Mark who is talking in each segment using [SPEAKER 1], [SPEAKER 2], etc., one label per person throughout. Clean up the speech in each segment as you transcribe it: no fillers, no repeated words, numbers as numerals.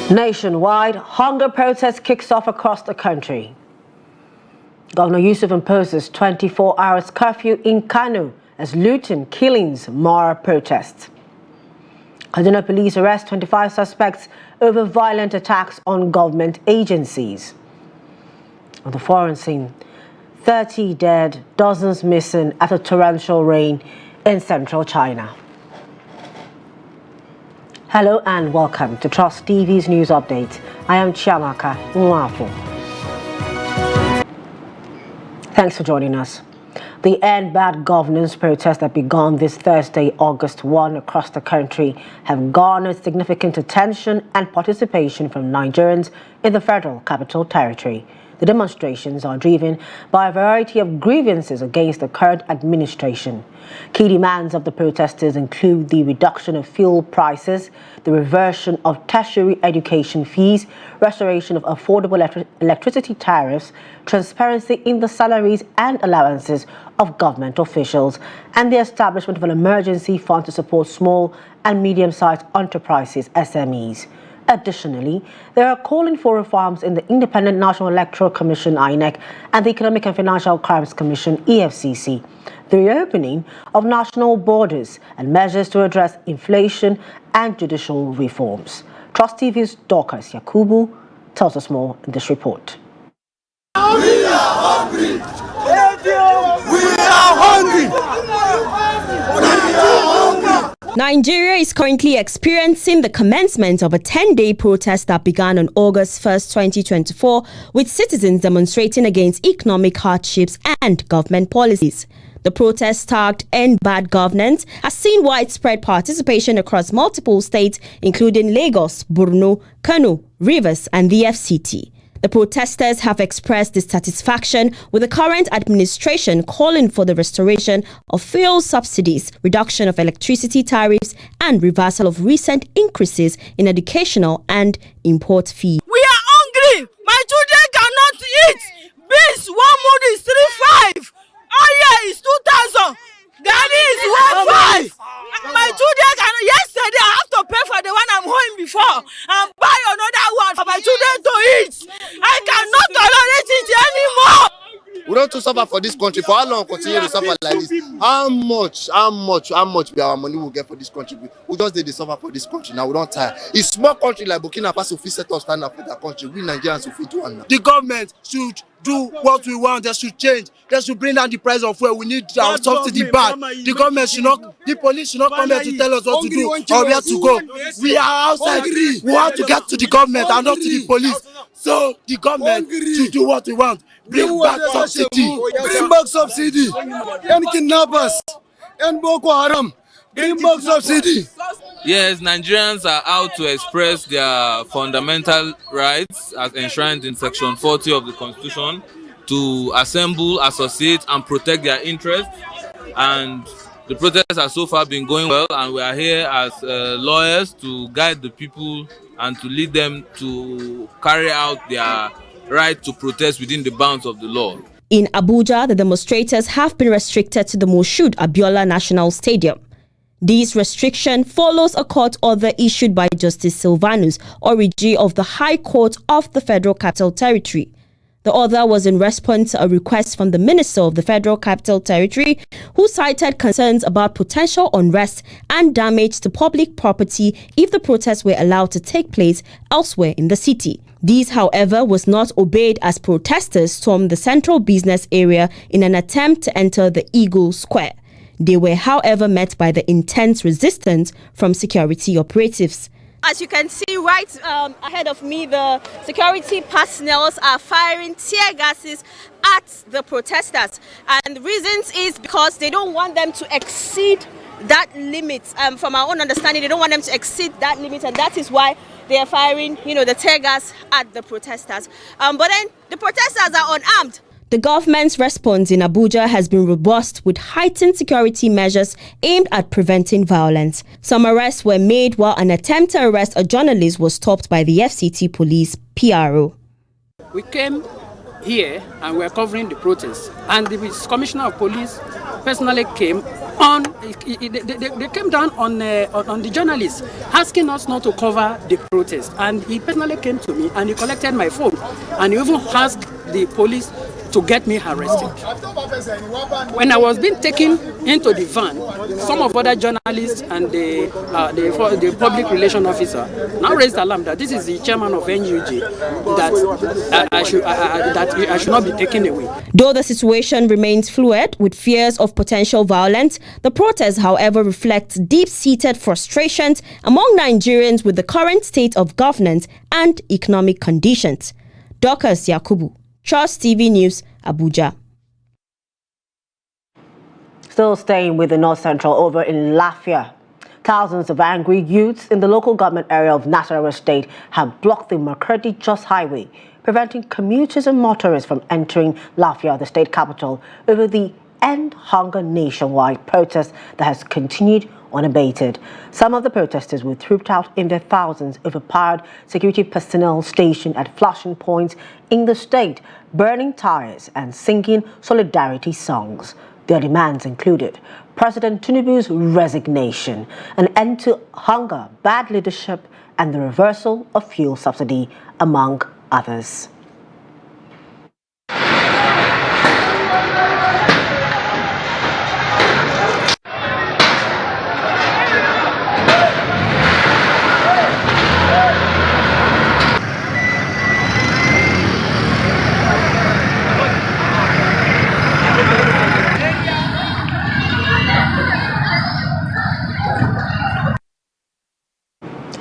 [SPEAKER 1] Nationwide, hunger protest kicks off across the country. Governor Yusuf imposes 24 hours curfew in Kano as looting, killings mar protests. Kaduna police arrest 25 suspects over violent attacks on government agencies. On the foreign scene, 30 dead, dozens missing after torrential rain in central China. Hello and welcome to Trust TV's news update. I am Chiamaka Nwafo. Thanks for joining us. The End Bad Governance protests that began this Thursday, August 1, across the country have garnered significant attention and participation from Nigerians in the Federal Capital Territory. The demonstrations are driven by a variety of grievances against the current administration. Key demands of the protesters include the reduction of fuel prices, the reversion of tertiary education fees, restoration of affordable electricity tariffs, transparency in the salaries and allowances of government officials, and the establishment of an emergency fund to support small and medium-sized enterprises, SMEs. Additionally, they are calling for reforms in the Independent National Electoral Commission, INEC, and the Economic and Financial Crimes Commission, EFCC, the reopening of national borders, and measures to address inflation and judicial reforms. Trust TV's Dorcas Yakubu tells us more in this report.
[SPEAKER 2] We are hungry! We are hungry!
[SPEAKER 3] Nigeria is currently experiencing the commencement of a 10-day protest that began on August 1st, 2024, with citizens demonstrating against economic hardships and government policies. The protest tagged End Bad Governance has seen widespread participation across multiple states, including Lagos, Borno, Kano, Rivers, and the FCT. The protesters have expressed dissatisfaction with the current administration, calling for the restoration of fuel subsidies, reduction of electricity tariffs, and reversal of recent increases in educational and import fees.
[SPEAKER 4] We are hungry. My children cannot eat. Beans, 1 mood is 3.5. Oil is 2,000. Gari is 1.5. My children cannot. Yesterday I have to pay for the one I'm holding before and buy another one for my children to eat. I cannot tolerate it anymore.
[SPEAKER 5] We don't to suffer for this country. For how long continue to suffer like this? How much be our money will get for this country? We just did the suffer for this country. Now we don't tire. It's small country like Burkina Faso fit set us stand up for that country. We Nigerians will fit do one now.
[SPEAKER 2] The government should do what we want. They should change. They should bring down the price of fuel. We need our subsidy back. The government should not, the police should not come here to tell us what to do or where to go. We are outside. We want to get to the government and not to the police. So the government should do what we want. Bring back subsidy. Bring back subsidy. And kidnappers. And Boko Haram. Bring back subsidy.
[SPEAKER 6] Yes, Nigerians are out to express their fundamental rights as enshrined in Section 40 of the Constitution to assemble, associate, and protect their interests. And the protests have so far been going well, and we are here as lawyers to guide the people and to lead them to carry out their right to protest within the bounds of the law.
[SPEAKER 3] In Abuja, the demonstrators have been restricted to the Moshood Abiola National Stadium. This restriction follows a court order issued by Justice Silvanus Origi of the High Court of the Federal Capital Territory. The order was in response to a request from the Minister of the Federal Capital Territory, who cited concerns about potential unrest and damage to public property if the protests were allowed to take place elsewhere in the city. This, however, was not obeyed as protesters stormed the central business area in an attempt to enter the Eagle Square. They were, however, met by the intense resistance from security operatives.
[SPEAKER 7] As you can see right ahead of me, the security personnel are firing tear gases at the protesters. And the reasons is because they don't want them to exceed that limit. From our own understanding, they don't want them to exceed that limit, and that is why they are firing, the tear gas at the protesters. But then the protesters are unarmed.
[SPEAKER 3] The government's response in Abuja has been robust with heightened security measures aimed at preventing violence. Some arrests were made while an attempt to arrest a journalist was stopped by the FCT police PRO.
[SPEAKER 8] We came here and we're covering the protest. And the commissioner of police personally came on. They came down on the journalists, asking us not to cover the protest. And he personally came to me and he collected my phone, and he even asked the police to get me arrested. When I was being taken into the van, some of other journalists and the public relation officer now raised alarm that this is the chairman of NUJ, that I should not be taken away.
[SPEAKER 3] Though the situation remains fluid with fears of potential violence, the protests, however, reflect deep-seated frustrations among Nigerians with the current state of governance and economic conditions. Dorcas Yakubu, Trust TV News, Abuja.
[SPEAKER 1] Still staying with the North Central, over in Lafia, thousands of angry youths in the local government area of Nasawara State have blocked the Makurdi-Jos Highway, preventing commuters and motorists from entering Lafia, the state capital, over the End Hunger nationwide protest that has continued unabated. Some of the protesters were trooped out in their thousands, overpowered security personnel stationed at flashing points in the state, burning tires and singing solidarity songs. Their demands included President Tinubu's resignation, an end to hunger, bad leadership, and the reversal of fuel subsidy, among others.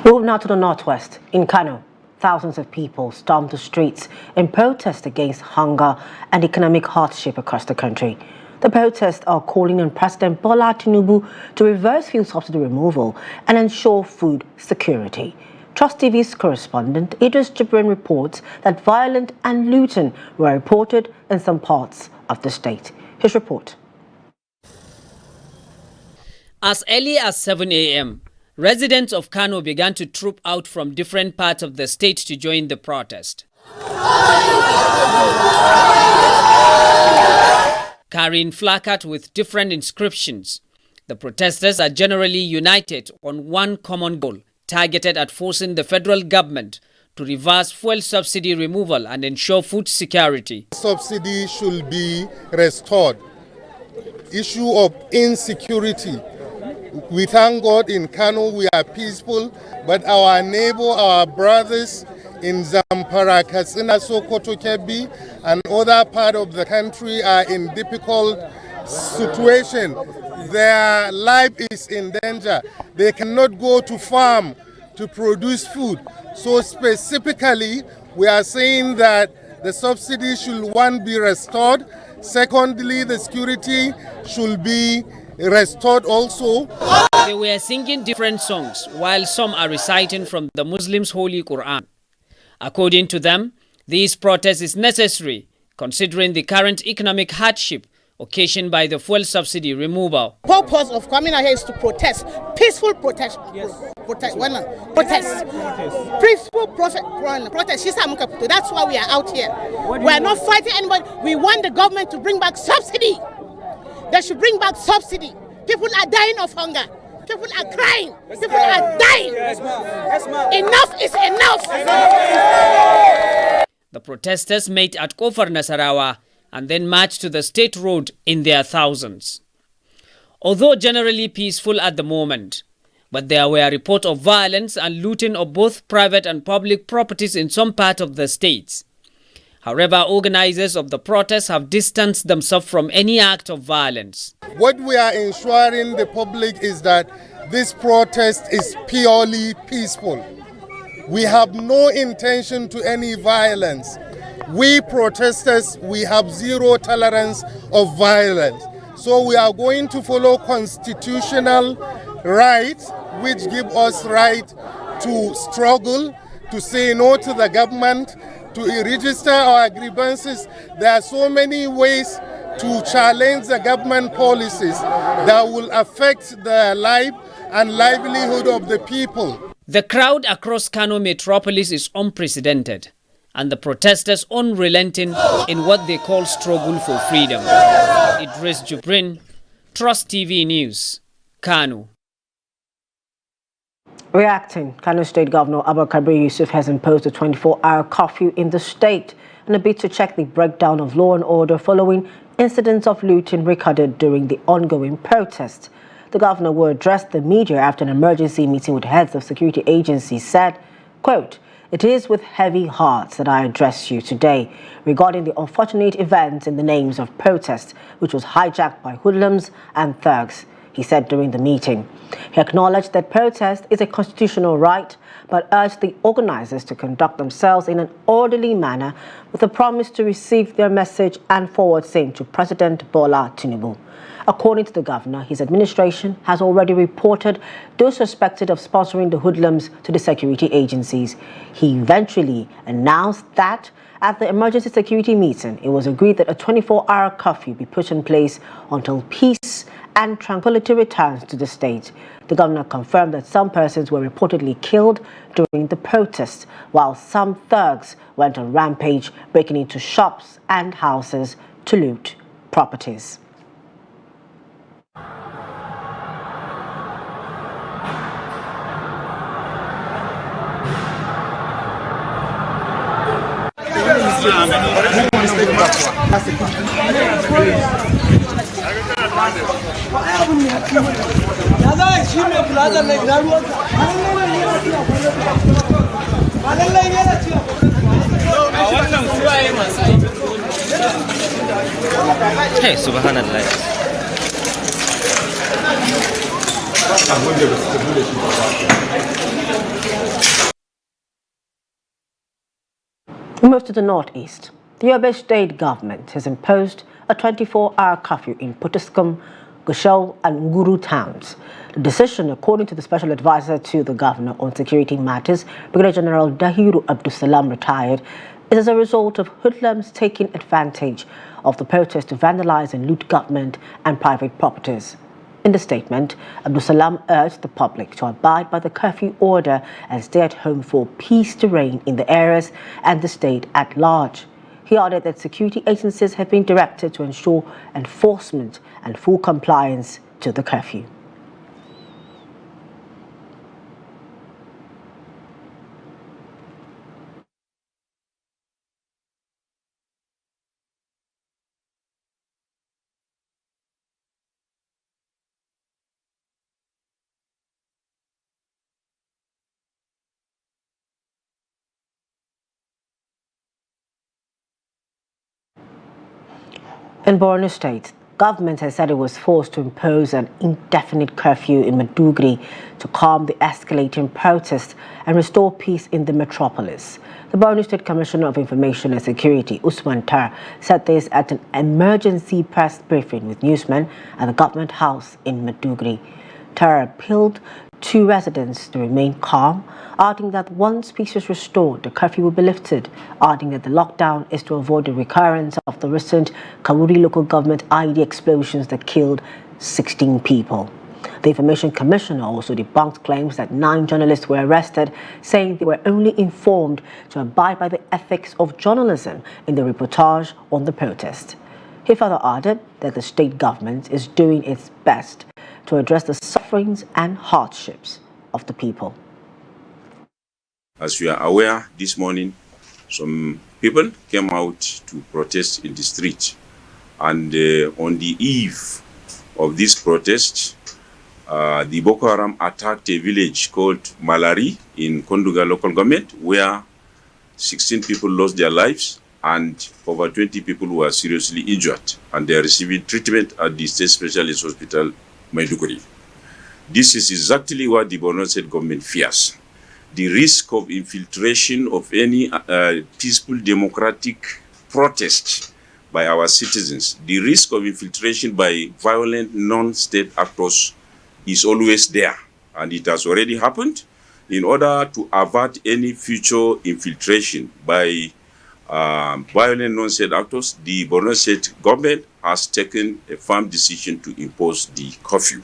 [SPEAKER 1] Moving now to the northwest, in Kano, thousands of people stormed the streets in protest against hunger and economic hardship across the country. The protests are calling on President Bola Tinubu to reverse fuel subsidy removal and ensure food security. Trust TV's correspondent Idris Jibrin reports that violence and looting were reported in some parts of the state. His report.
[SPEAKER 9] As early as 7 a.m., residents of Kano began to troop out from different parts of the state to join the protest. Carrying placards with different inscriptions, the protesters are generally united on one common goal, targeted at forcing the federal government to reverse fuel subsidy removal and ensure food security.
[SPEAKER 10] Subsidy should be restored. Issue of insecurity. We thank God in Kano we are peaceful, but our neighbor, our brothers in Zamfara, Katsina, Sokoto, Kebbi, and other part of the country are in difficult situation. Their life is in danger. They cannot go to farm to produce food. So specifically, we are saying that the subsidy should, one, be restored. Secondly, the security should be restored also.
[SPEAKER 9] They were singing different songs while some are reciting from the Muslims' Holy Quran. According to them, this protest is necessary considering the current economic hardship occasioned by the fuel subsidy removal.
[SPEAKER 11] The purpose of coming out here is to protest, peaceful protest. Yes. Protest. Peaceful protest. That's why we are out here. We are not fighting anybody. We want the government to bring back subsidy. They should bring back subsidy. People are dying of hunger. People are crying. People are dying. Enough is enough.
[SPEAKER 9] The protesters met at Kofar Nasarawa and then marched to the state road in their thousands. Although generally peaceful at the moment, but there were reports of violence and looting of both private and public properties in some part of the states. However, organizers of the protests have distanced themselves from any act of violence.
[SPEAKER 10] What we are ensuring the public is that this protest is purely peaceful. We have no intention to any violence. We protesters, we have zero tolerance of violence. So we are going to follow constitutional rights, which give us right to struggle, to say no to the government, to register our grievances. There are so many ways to challenge the government policies that will affect the life and livelihood of the people.
[SPEAKER 9] The crowd across Kano metropolis is unprecedented, and the protesters unrelenting in what they call struggle for freedom. Idris Jubrin, Trust TV News, Kano.
[SPEAKER 1] Reacting, Kano State Governor Abubakar Yusuf has imposed a 24-hour curfew in the state in a bid to check the breakdown of law and order following incidents of looting recorded during the ongoing protest. The governor will address the media after an emergency meeting with heads of security agencies said, quote, "It is with heavy hearts that I address you today regarding the unfortunate events in the names of protest, which was hijacked by hoodlums and thugs," he said during the meeting. He acknowledged that protest is a constitutional right, but urged the organizers to conduct themselves in an orderly manner with a promise to receive their message and forward same to President Bola Tinubu. According to the governor, his administration has already reported those suspected of sponsoring the hoodlums to the security agencies. He eventually announced that at the emergency security meeting, it was agreed that a 24-hour curfew be put in place until peace and tranquility returns to the state. The governor confirmed that some persons were reportedly killed during the protests, while some thugs went on rampage, breaking into shops and houses to loot properties.
[SPEAKER 12] Hey, subhanallah.
[SPEAKER 1] We move to the northeast. The Yobe state government has imposed a 24-hour curfew in Potiskum, Gusau and Nguru towns. The decision, according to the special advisor to the governor on security matters, Brigadier General Dahiru Abdusalam, retired, is as a result of hoodlums taking advantage of the protest to vandalize and loot government and private properties. In the statement, Abdusalam urged the public to abide by the curfew order and stay at home for peace to reign in the areas and the state at large. He added that security agencies have been directed to ensure enforcement and full compliance to the curfew. In Borno State, government has said it was forced to impose an indefinite curfew in Maiduguri to calm the escalating protests and restore peace in the metropolis. The Borno State Commissioner of Information and Security, Usman Tar, said this at an emergency press briefing with newsmen at the government house in Maiduguri. Tar appealed to residents to remain calm, adding that once peace is restored, the curfew will be lifted, adding that the lockdown is to avoid the recurrence of the recent Kawuri local government IED explosions that killed 16 people. The Information Commissioner also debunked claims that 9 journalists were arrested, saying they were only informed to abide by the ethics of journalism in the reportage on the protest. He further added that the state government is doing its best to address the sufferings and hardships of the people.
[SPEAKER 13] As we are aware, this morning, some people came out to protest in the street. And on the eve of this protest, the Boko Haram attacked a village called Malari in Konduga local government, where 16 people lost their lives and over 20 people were seriously injured. And they are receiving treatment at the State Specialist Hospital, Maiduguri. This is exactly what the Borno State government fears. The risk of infiltration of any peaceful democratic protest by our citizens, the risk of infiltration by violent non-state actors is always there, and it has already happened. In order to avert any future infiltration by violent non-state actors, the Borno State government has taken a firm decision to impose the curfew.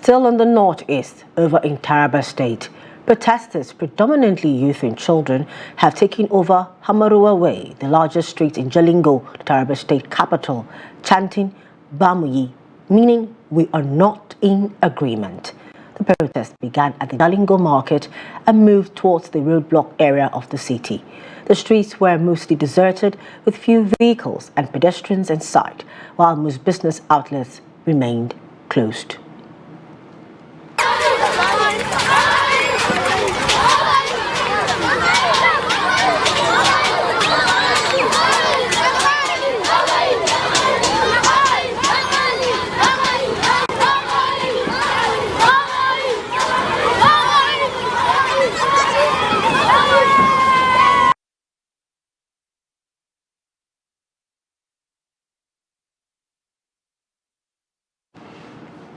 [SPEAKER 1] Still in the northeast, over in Taraba State, protesters, predominantly youth and children, have taken over Hamarua Way, the largest street in Jalingo, the Taraba State capital, chanting Bamuyi, meaning we are not in agreement. The protest began at the Jalingo market and moved towards the roadblock area of the city. The streets were mostly deserted with few vehicles and pedestrians in sight, while most business outlets remained closed.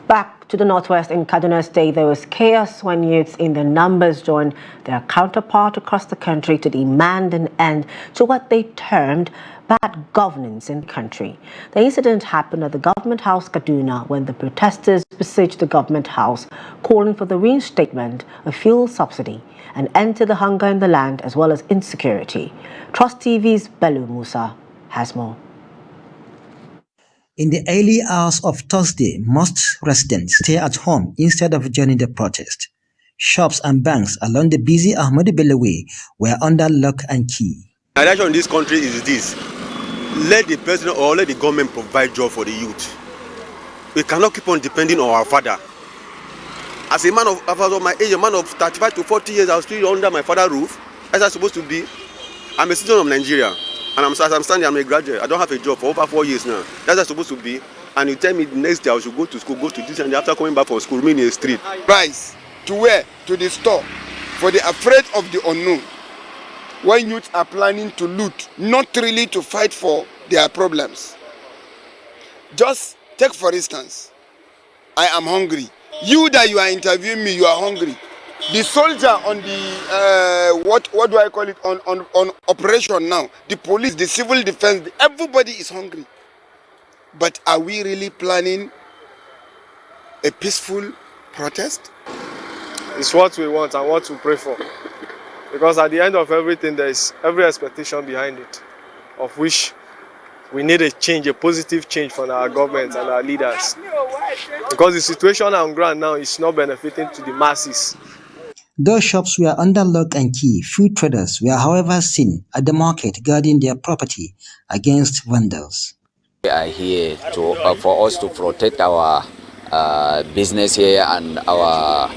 [SPEAKER 1] Back to the northwest in Kaduna State, there was chaos when youths in their numbers joined their counterpart across the country to demand an end to what they termed bad governance in the country. The incident happened at the Government House, Kaduna, when the protesters besieged the Government House, calling for the reinstatement of fuel subsidy, an end to the hunger in the land as well as insecurity. Trust TV's Bello Musa has more.
[SPEAKER 14] In the early hours of Thursday, most residents stay at home instead of joining the protest. Shops and banks along the busy Ahmadu Bello Way were under lock and key.
[SPEAKER 15] The direction in this country is this: let the president or let the government provide job for the youth. We cannot keep on depending on our father. As a man of my age, a man of 35 to 40 years, I was still under my father's roof. As I'm supposed to be. I'm a citizen of Nigeria. And as I'm standing, I'm a graduate. I don't have a job for over 4 years now. That's how it's supposed to be. And you tell me the next day I should go to school, go to this, and after coming back from school, me in the street.
[SPEAKER 16] Rise to where? To the store. For the afraid of the unknown. When youth are planning to loot, not really to fight for their problems. Just take for instance, I am hungry. You that you are interviewing me, you are hungry. The soldier on the what do I call it, on operation now, the police, the civil defense, everybody is hungry. But are we really planning a peaceful protest?
[SPEAKER 17] It's what we want and what we pray for, because at the end of everything there is every expectation behind it, of which we need a change, a positive change from our government and our leaders, because the situation on ground now is not benefiting to the masses.
[SPEAKER 14] Those shops were under lock and key. Food traders were, however, seen at the market guarding their property against vandals.
[SPEAKER 18] We are here for us to protect our business here and our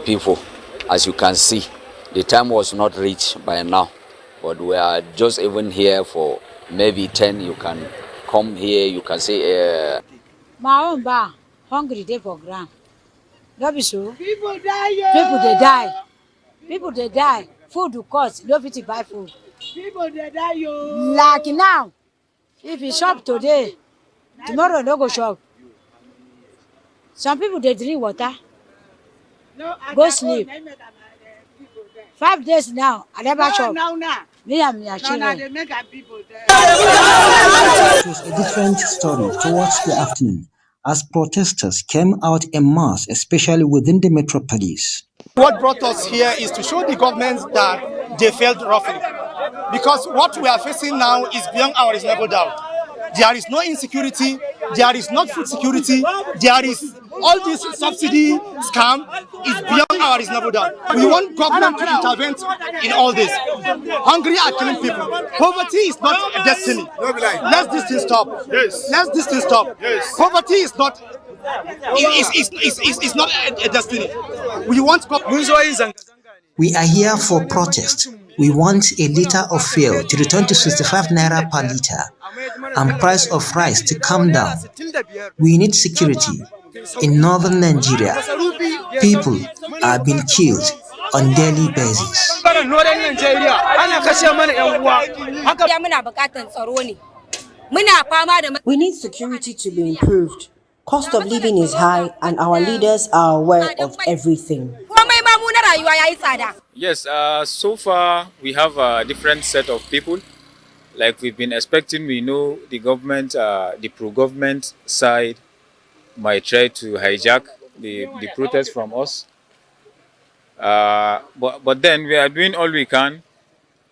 [SPEAKER 18] people. As you can see, the time was not reached by now, but we are just even here for maybe 10. You can come here, you can say...
[SPEAKER 19] My own bar, hungry day for ground. That be so. People die. People they die. People they die. Food will cost. You don't fit to buy food. People they die. Like now, if you shop today, tomorrow no go shop. Some people they drink water. Go sleep. 5 days now, I never shop. Me and my children.
[SPEAKER 14] It was a different story towards the afternoon, as protesters came out en masse, especially within the metropolis.
[SPEAKER 20] What brought us here is to show the government that they failed roughly. Because what we are facing now is beyond our reasonable doubt. There is no insecurity, there is not food security, there is all this subsidy scam is beyond our reasonable doubt. We want government to intervene in all this. Hungry are killing people. Poverty is not a destiny. Let this thing stop. Yes. Let this thing stop. Yes. Poverty is not a destiny. We want government.
[SPEAKER 14] We are here for protest. We want a liter of fuel to return to 65 naira per liter and price of rice to come down. We need security. In northern Nigeria, people are being killed on daily basis.
[SPEAKER 1] We need security to be improved. Cost of living is high and our leaders are aware of everything.
[SPEAKER 21] Yes, so far we have a different set of people. Like we've been expecting, we know the government, the pro-government side might try to hijack the protest from us. But then we are doing all we can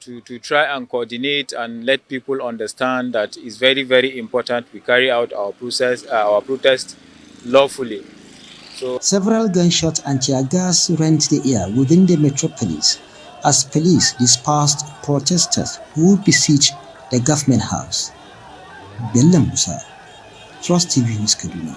[SPEAKER 21] to try and coordinate and let people understand that it's very, very important we carry out our protest lawfully. So
[SPEAKER 14] Several gunshots and tear gas rent the air within the metropolis as police dispersed protesters who besieged the government house. Bello Musa, Trust TV News, Kaduna.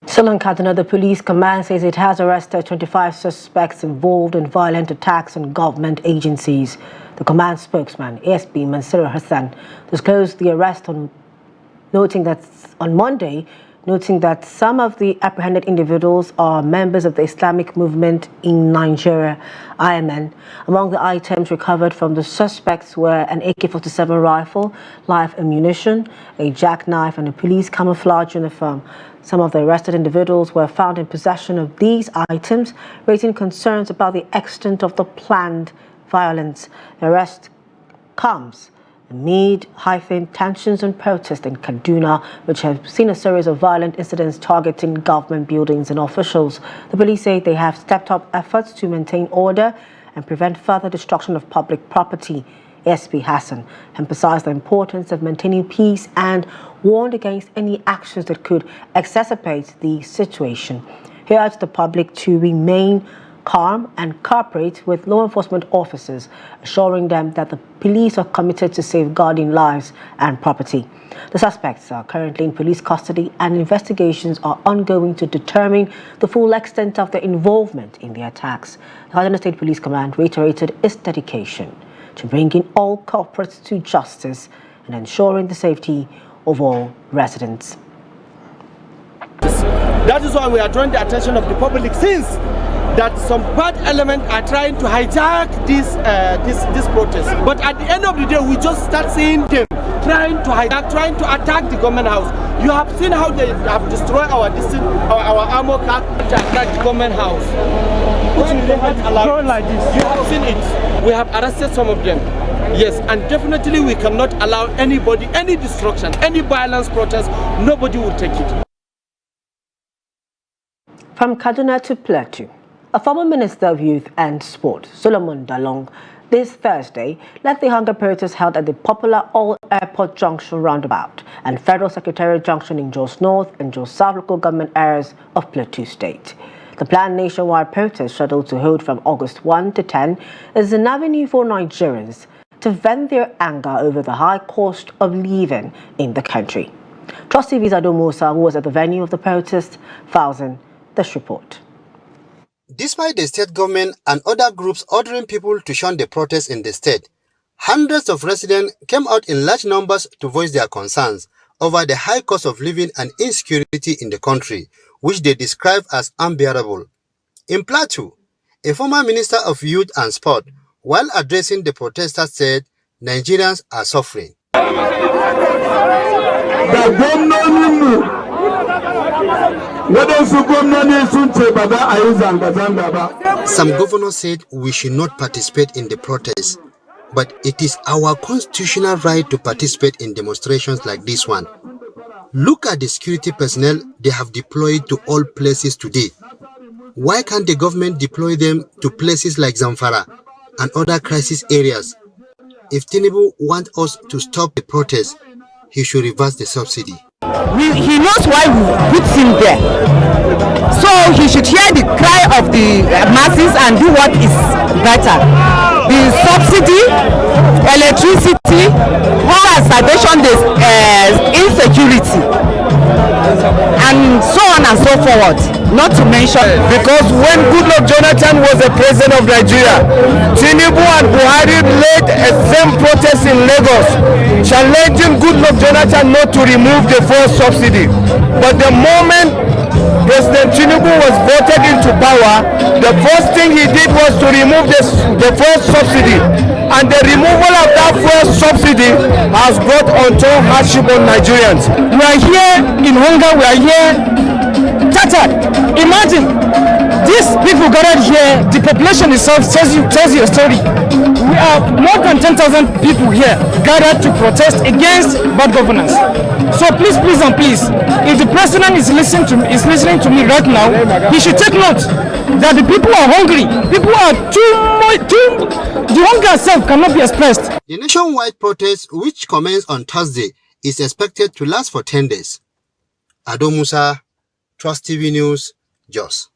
[SPEAKER 1] Still in Kaduna, the police command says it has arrested 25 suspects involved in violent attacks on government agencies. The command spokesman, ASP Mansur Hassan, disclosed the arrest on Monday, noting that some of the apprehended individuals are members of the Islamic movement in Nigeria, IMN. Among the items recovered from the suspects were an AK-47 rifle, live ammunition, a jackknife, and a police camouflage uniform. Some of the arrested individuals were found in possession of these items, raising concerns about the extent of the planned violence. The arrest comes amid heightened tensions and protests in Kaduna, which have seen a series of violent incidents targeting government buildings and officials. The police say they have stepped up efforts to maintain order and prevent further destruction of public property. ASP Hassan emphasized the importance of maintaining peace and warned against any actions that could exacerbate the situation. He urged the public to remain calm and cooperate with law enforcement officers, assuring them that the police are committed to safeguarding lives and property. The suspects are currently in police custody and investigations are ongoing to determine the full extent of their involvement in the attacks. The Kaduna State Police Command reiterated its dedication to bringing all culprits to justice and ensuring the safety of all residents.
[SPEAKER 2] That is why we are drawing the attention of the public, since that some bad elements are trying to hijack this protest. But at the end of the day, we just start seeing them trying to attack the government house. You have seen how they have destroyed our armor car to attack the government house. Which we not allow like this. You have seen it. We have arrested some of them. Yes, and definitely we cannot allow anybody, any destruction, any violence protest. Nobody will take it.
[SPEAKER 1] From Kaduna to Plateau, a former Minister of Youth and Sport, Solomon Dalong, this Thursday led the hunger protest held at the popular All Airport Junction roundabout and Federal Secretariat Junction in Jos North and Jos South local government areas of Plateau State. The planned nationwide protest, scheduled to hold from August 1 to 10, is an avenue for Nigerians to vent their anger over the high cost of living in the country. Trust TV's Ado Musa, who was at the venue of the protest, files in this report.
[SPEAKER 4] Despite the state government and other groups ordering people to shun the protests in the state, hundreds of residents came out in large numbers to voice their concerns over the high cost of living and insecurity in the country, which they describe as unbearable. In Plateau, a former Minister of Youth and Sport, while addressing the protesters, said Nigerians are suffering. Some governors said we should not participate in the protests, but it is our constitutional right to participate in demonstrations like this one. Look at the security personnel they have deployed to all places today. Why can't the government deploy them to places like Zamfara and other crisis areas? If Tinubu wants us to stop the protest, he should reverse the subsidy.
[SPEAKER 22] He knows why we put him there. So he should hear the cry of the masses and do what is better. The subsidy, electricity, hunger, starvation, insecurity, and so on and so forth. Not to mention,
[SPEAKER 23] because when Goodluck Jonathan was the president of Nigeria, Tinubu and Buhari led a same protest in Lagos, challenging Goodluck Jonathan not to remove the first subsidy. But the moment President Tinubu was voted into power, the first thing he did was to remove the first subsidy. And the removal of that first subsidy has brought untold hardship on Nigerians.
[SPEAKER 22] We are here in hunger, we are here tattered. Imagine, these people gathered here, the population itself tells you a story. We are more than 10,000 people here gathered to protest against bad governance. So please, if the president is listening to me right now, he should take note that the people are hungry. People are the hunger itself cannot be expressed.
[SPEAKER 4] The nationwide protest, which commenced on Thursday, is expected to last for 10 days. Ado Musa, Trust TV News, Jos.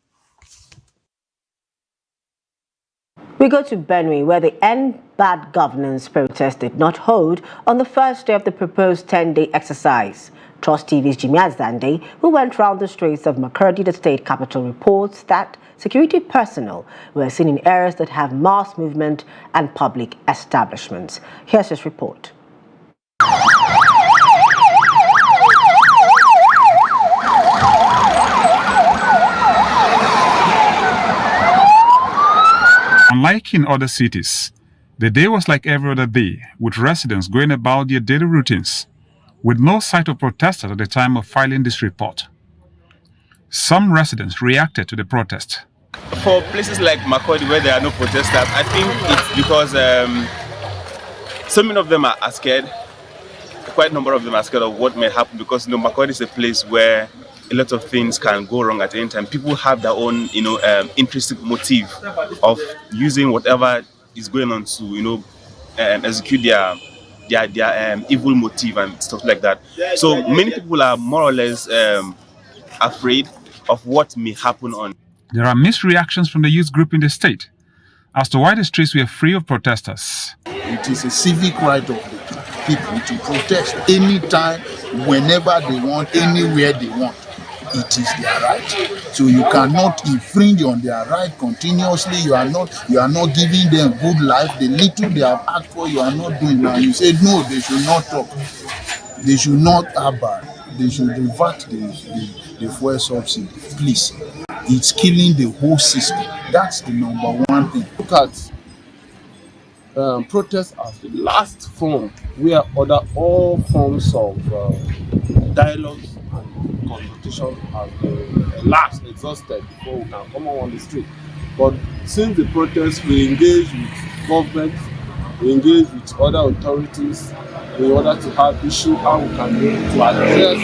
[SPEAKER 1] We go to Benue, where the End Bad Governance protest did not hold on the first day of the proposed 10-day exercise. Trust TV's Jimmy Azande, who went round the streets of Makurdi, the state capital, reports that security personnel were seen in areas that have mass movement and public establishments. Here's his report.
[SPEAKER 5] Unlike in other cities, the day was like every other day, with residents going about their daily routines, with no sight of protesters at the time of filing this report. Some residents reacted to the protest.
[SPEAKER 6] For places like Makurdi where there are no protesters, I think it's because so many of them are scared. Quite a number of them are scared of what may happen because Makurdi is a place where a lot of things can go wrong at any time. People have their own, intrinsic motive of using whatever is going on to, execute their evil motive and stuff like that. So many people are more or less afraid of what may happen on.
[SPEAKER 5] There are mixed reactions from the youth group in the state as to why the streets were free of protesters.
[SPEAKER 7] It is a civic right of the people to protest anytime, whenever they want, anywhere they want. It is their right. So you cannot infringe on their right continuously. You are not giving them good life. The little they have asked for, you are not doing. Now you say no, they should not talk. They should not abide. They should revert the fuel subsidy. Please. It's killing the whole system. That's the number one thing.
[SPEAKER 24] Look at protest as the last form where all forms of dialogues and consultation have been last exhausted before we can come on the street. But since the protest, we engage with government, we engage with other authorities in order to have issue how we can be able to address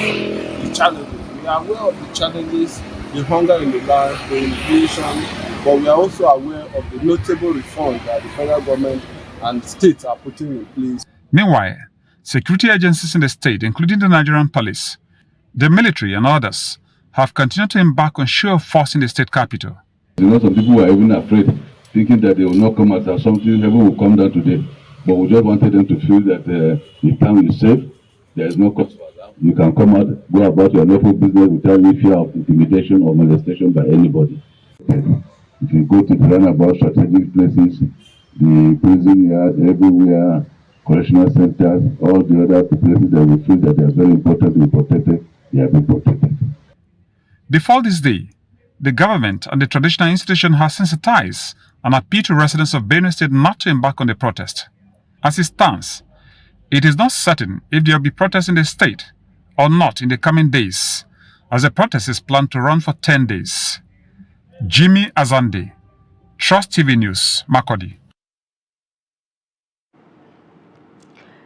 [SPEAKER 24] the challenges. We are aware of the challenges, the hunger in the land, the inflation, but we are also aware of the notable reforms that the federal government and states are putting in place.
[SPEAKER 5] Meanwhile, security agencies in the state, including the Nigerian police, the military and others, have continued to embark on show of force in the state capital.
[SPEAKER 25] Some people were even afraid, thinking that they will not come out, or something heavy will come down today. But we just wanted them to feel that the town is safe, there is no cause for alarm. You can come out, go about your local business without any fear of intimidation or molestation by anybody. If you go to the roundabout strategic places, the prison yard, everywhere, correctional centers, all the other places that we feel that they are very important to be protected, they have been protected.
[SPEAKER 5] Before this day, the government and the traditional institution has sensitized and appealed to residents of Benue State not to embark on the protest. As it stands, it is not certain if there will be protests in the state or not in the coming days, as the protest is planned to run for 10 days. Jimmy Azande, Trust TV News, Makurdi.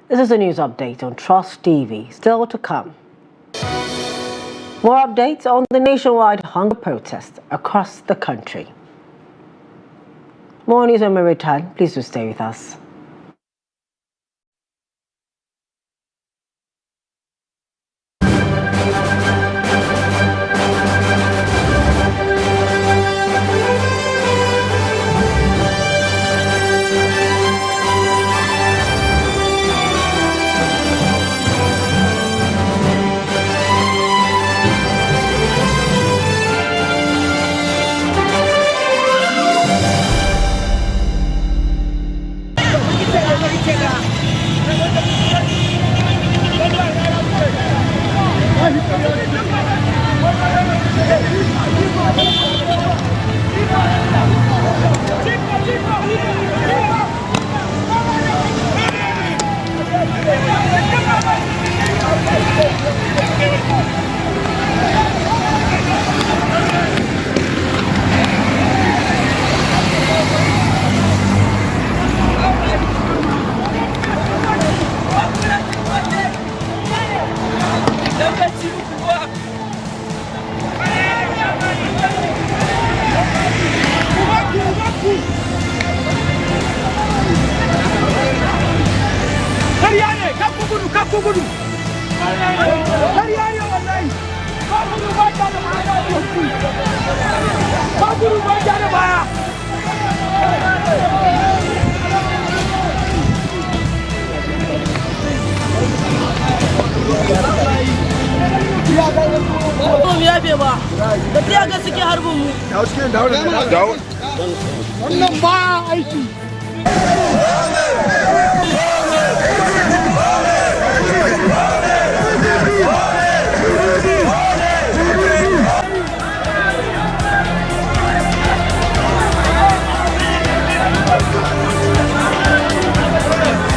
[SPEAKER 1] This is a news update on Trust TV. Still to come. More updates on the nationwide hunger protest across the country. More news when we return. Please do stay with us.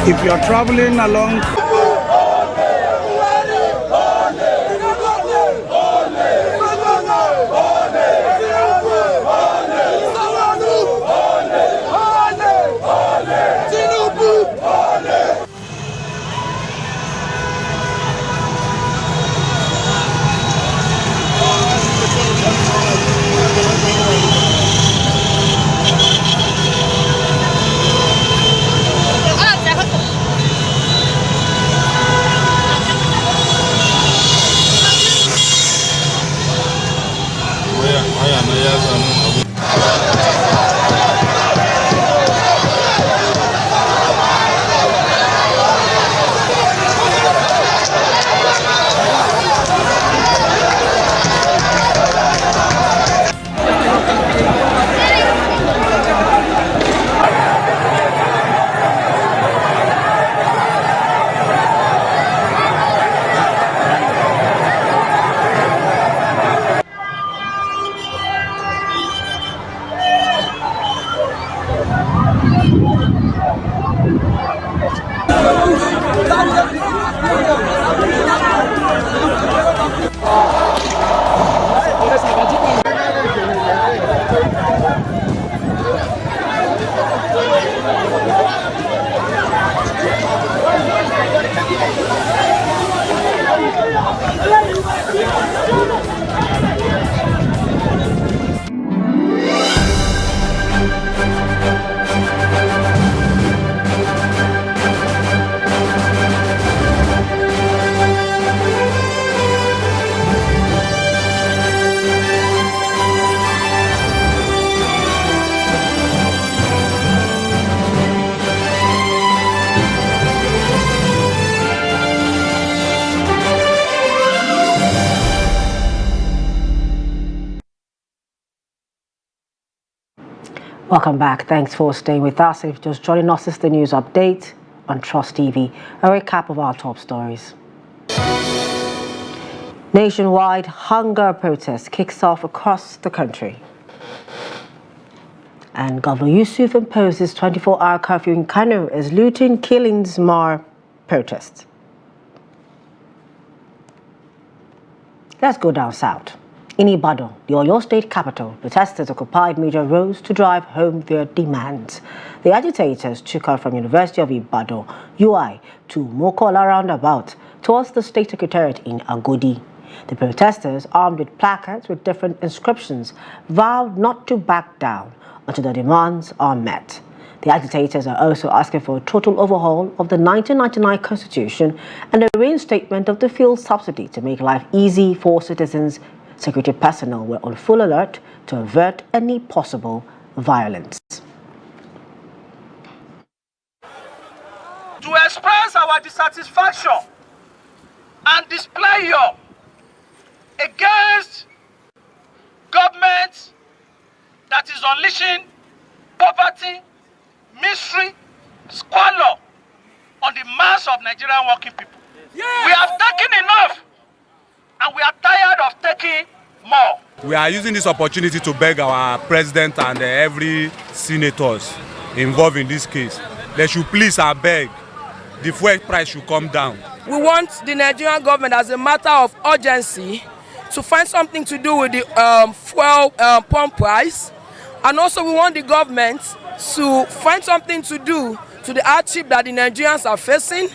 [SPEAKER 3] If you're traveling along
[SPEAKER 1] Welcome back. Thanks for staying with us. If you're just joining us, it's the news update on Trust TV. A recap of our top stories. Nationwide hunger protest kicks off across the country. And Governor Yusuf imposes 24-hour curfew in Kano as looting, killings mar protests. Let's go down south. In Ibadan, the Oyo state capital, protesters occupied major roads to drive home their demands. The agitators took off from University of Ibadan, UI, to Mokola roundabout towards the state secretariat in Agodi. The protesters, armed with placards with different inscriptions, vowed not to back down until the demands are met. The agitators are also asking for a total overhaul of the 1999 Constitution and a reinstatement of the fuel subsidy to make life easy for citizens. Security personnel were on full alert to avert any possible violence.
[SPEAKER 8] To express our dissatisfaction and display against government that is unleashing poverty, misery, squalor on the mass of Nigerian working people. Yes. We have taken enough and we are tired of taking more.
[SPEAKER 9] We are using this opportunity to beg our president and every senators involved in this case. They should please beg, the fuel price should come down.
[SPEAKER 10] We want the Nigerian government, as a matter of urgency, to find something to do with the fuel pump price. And also we want the government to find something to do to the hardship that the Nigerians are facing.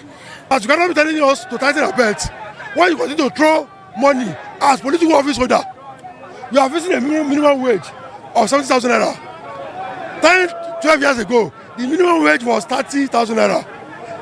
[SPEAKER 11] As you cannot be telling us to tighten our belts,
[SPEAKER 2] when you continue to throw money as political office holder, you are facing a minimum wage of 70,000 naira. 10-12 years ago, the minimum wage was 30,000 naira,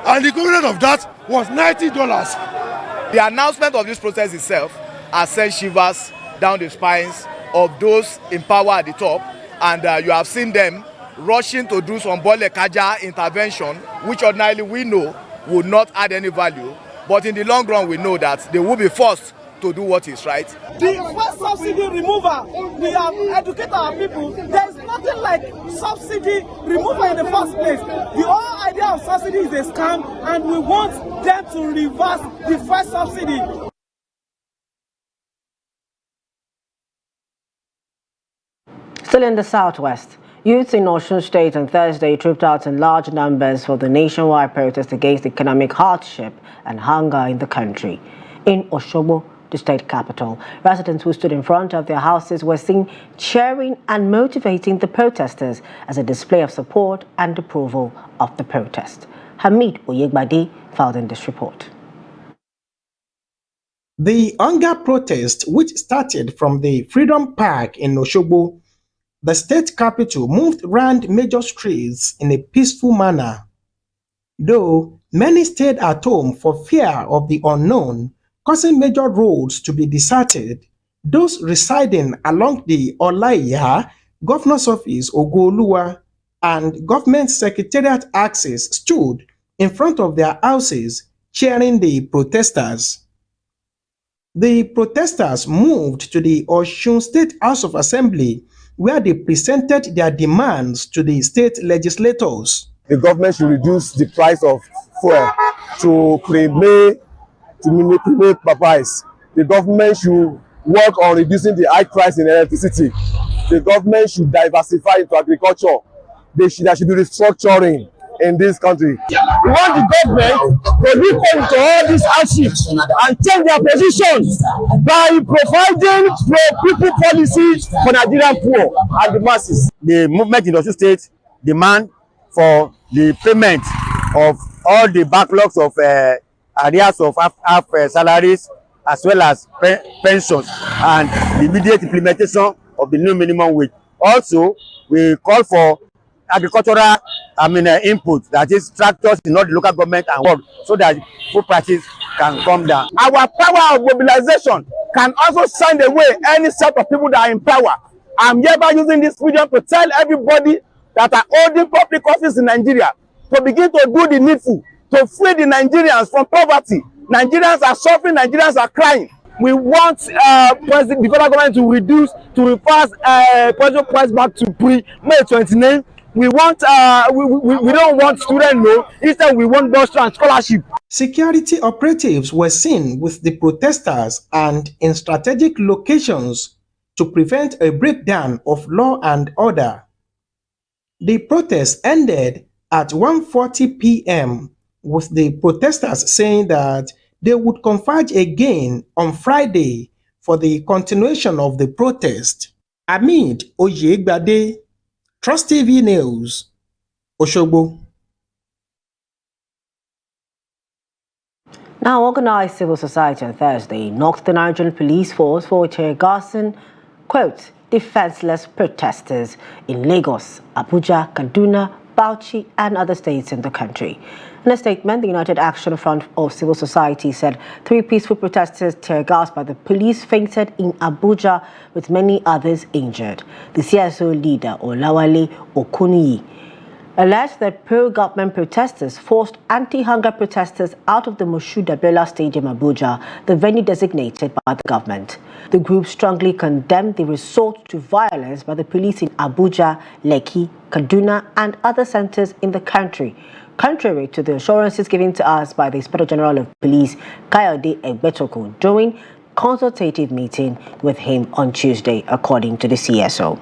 [SPEAKER 2] and the equivalent of that was $90.
[SPEAKER 11] The announcement of this protest itself has sent shivers down the spines of those in power at the top, and you have seen them rushing to do some Bole Kaja intervention, which ordinarily we know would not add any value, but in the long run we know that they will be forced to do what is right.
[SPEAKER 12] The first subsidy removal, we have educated our people. There is nothing like subsidy removal in the first place. The whole idea of subsidy is a scam, and we want them to reverse the first subsidy.
[SPEAKER 1] Still in the southwest, youths in Osun State on Thursday trooped out in large numbers for the nationwide protest against economic hardship and hunger in the country. In Osogbo, the state capital, residents who stood in front of their houses were seen cheering and motivating the protesters as a display of support and approval of the protest. Hamid Oyegbade filed in this report.
[SPEAKER 13] The hunger protest, which started from the Freedom Park in Osogbo, the state capital, moved around major streets in a peaceful manner. Though many stayed at home for fear of the unknown, causing major roads to be deserted, those residing along the Olaiya, Governor's Office, Ogoluwa, and Government Secretariat axis stood in front of their houses cheering the protesters. The protesters moved to the Osun State House of Assembly, where they presented their demands to the state legislators.
[SPEAKER 15] The government should reduce the price of fuel to pre-May price. The government should work on reducing the high price in electricity. The government should diversify into agriculture. There should be restructuring in this country. We want the government to look into all these hardships and change their positions by providing pro-people policies for Nigerian poor and the masses.
[SPEAKER 16] The movement in Osun State demand for the payment of all the backlogs of arrears of half salaries, as well as pensions, and the immediate implementation of the new minimum wage. Also, we call for agricultural input, that is tractors in all the local government and work, so that food prices can come down.
[SPEAKER 15] Our power of mobilization can also send away any set of people that are in power. I'm hereby using this medium to tell everybody that are holding public office in Nigeria to begin to do the needful, to free the Nigerians from poverty. Nigerians are suffering, Nigerians are crying. We want the federal government to reverse petrol price back to pre-May 29. We want we don't want student loan, instead we want bursar and scholarship.
[SPEAKER 13] Security operatives were seen with the protesters and in strategic locations to prevent a breakdown of law and order. The protest ended at 1:40 p.m. with the protesters saying that they would converge again on Friday for the continuation of the protest. Hamid Oyegbade, Trust TV News, Osogbo.
[SPEAKER 1] Now, organized civil society on Thursday knocked the Nigerian police force for tear gassing, quote, defenseless protesters in Lagos, Abuja, Kaduna, Bauchi, and other states in the country. In a statement, the United Action Front of Civil Society said 3 peaceful protesters tear-gassed by the police fainted in Abuja, with many others injured. The CSO leader, Olawale Okuniyi, alleged that pro-government protesters forced anti-hunger protesters out of the Moshood Abiola Stadium, Abuja, the venue designated by the government. The group strongly condemned the resort to violence by the police in Abuja, Lekki, Kaduna, and other centers in the country, contrary to the assurances given to us by the Inspector General of Police, Kayode Egbetokun, during consultative meeting with him on Tuesday, according to the CSO.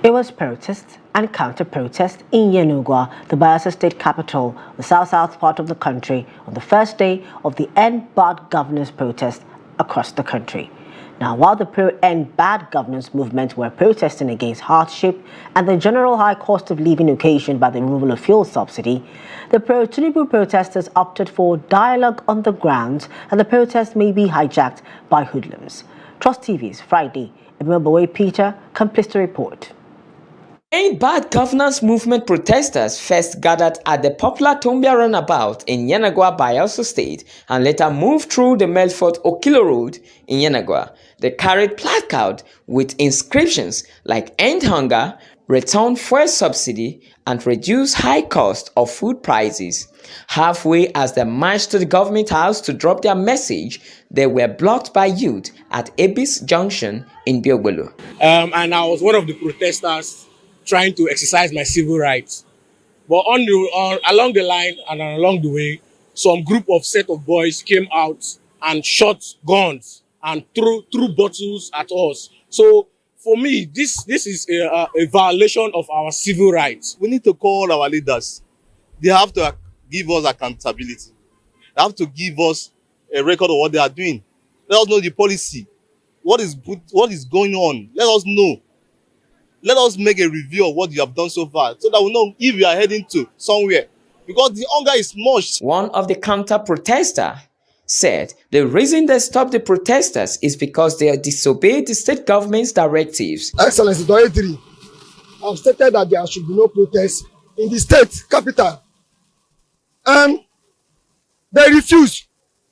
[SPEAKER 1] It was protest and counter-protest in Yenagoa, the Bayelsa state capital, the south-south part of the country, on the first day of the End Bad Governance protest across the country. Now, while the pro-end bad governance movement were protesting against hardship and the general high cost of living occasioned by the removal of fuel subsidy, the pro-Tinubu protesters opted for dialogue on the grounds and the protest may be hijacked by hoodlums. Trust TV's Friday, Emmanuel Peter completes the report.
[SPEAKER 17] End Bad Governance Movement protesters first gathered at the popular Tombia runabout in Yenagoa, Bayelsa State, and later moved through the Melfort Okilo Road in Yenagoa. They carried placards with inscriptions like End Hunger, Return Fuel Subsidy, and Reduce High Cost of Food Prices. Halfway as they marched to the government house to drop their message, they were blocked by youth at Ebis Junction in Biobolo.
[SPEAKER 23] And I was one of the protesters trying to exercise my civil rights. But along the line and along the way, some group of set of boys came out and shot guns and threw bottles at us. So for me, this is a violation of our civil rights.
[SPEAKER 18] We need to call our leaders. They have to give us accountability. They have to give us a record of what they are doing. Let us know the policy. What is going on? Let us know. Let us make a review of what you have done so far so that we know if we are heading to somewhere. Because the hunger is much.
[SPEAKER 17] One of the counter-protesters said the reason they stopped the protesters is because they disobeyed the state government's directives.
[SPEAKER 19] Excellency, Doyetri, I've stated that there should be no protest in the state capital. And they refuse.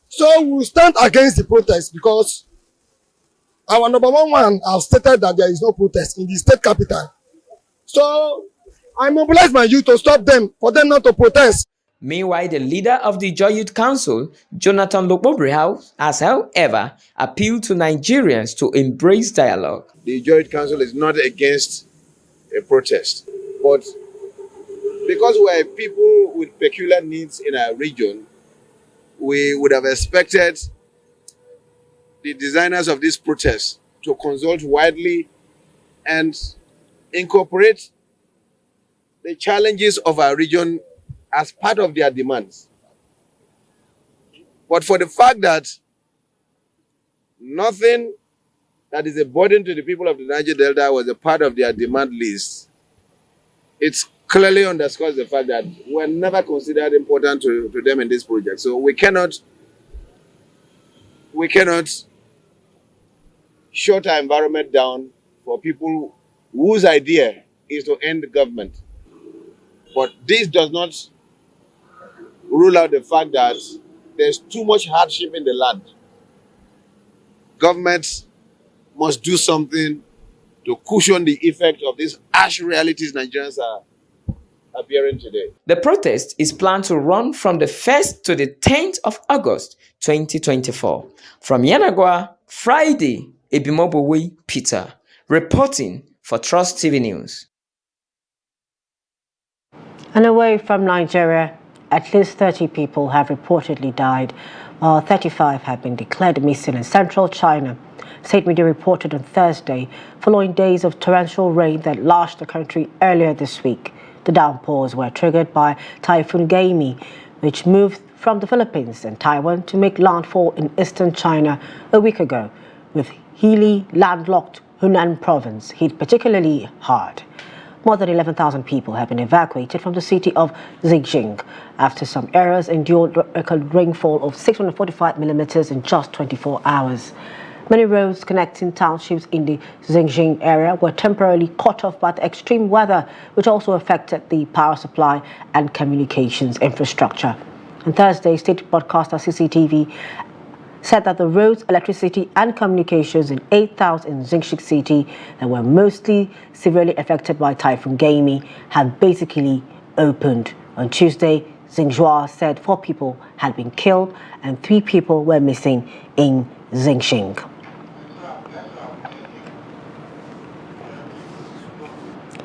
[SPEAKER 19] So we will stand against the protest because our number one have stated that there is no protest in the state capital. So I mobilize my youth to stop them, for them not to protest.
[SPEAKER 17] Meanwhile, the leader of the Joy Youth Council, Jonathan Lokbobrehau, has however appealed to Nigerians to embrace dialogue.
[SPEAKER 20] The Joy Youth Council is not against a protest, but because we are people with peculiar needs in our region, we would have expected the designers of this protest to consult widely and incorporate the challenges of our region as part of their demands. But for the fact that nothing that is a burden to the people of the Niger Delta was a part of their demand list, it clearly underscores the fact that we're never considered important to them in this project. So we cannot shut our environment down for people whose idea is to end the government. But this does not rule out the fact that there's too much hardship in the land. Governments must do something to cushion the effect of these harsh realities Nigerians are appearing today.
[SPEAKER 17] The protest is planned to run from the 1st to the 10th of August 2024. From Yenagoa, Friday, Ebimobowe Peter, reporting for Trust TV News.
[SPEAKER 1] And away from Nigeria, at least 30 people have reportedly died, while 35 have been declared missing in central China. State media reported on Thursday, following days of torrential rain that lashed the country earlier this week. The downpours were triggered by Typhoon Gaimi, which moved from the Philippines and Taiwan to make landfall in eastern China a week ago, with hilly, landlocked Hunan province hit particularly hard. More than 11,000 people have been evacuated from the city of Xinjiang after some areas endured record rainfall of 645 millimeters in just 24 hours. Many roads connecting townships in the Xinjiang area were temporarily cut off by the extreme weather, which also affected the power supply and communications infrastructure. On Thursday, state broadcaster CCTV said that the roads, electricity and communications in 8 towns in Xinjiang city that were mostly severely affected by Typhoon Gaimi have basically opened. On Tuesday, Xinhua said 4 people had been killed and 3 people were missing in Xinjiang.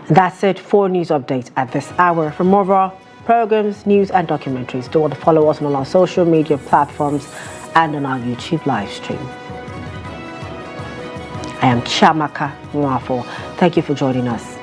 [SPEAKER 1] That's it for news updates at this hour. For more of our programs, news and documentaries, do want to follow us on all our social media platforms and on our YouTube live stream. I am Chamaka Mwafo. Thank you for joining us.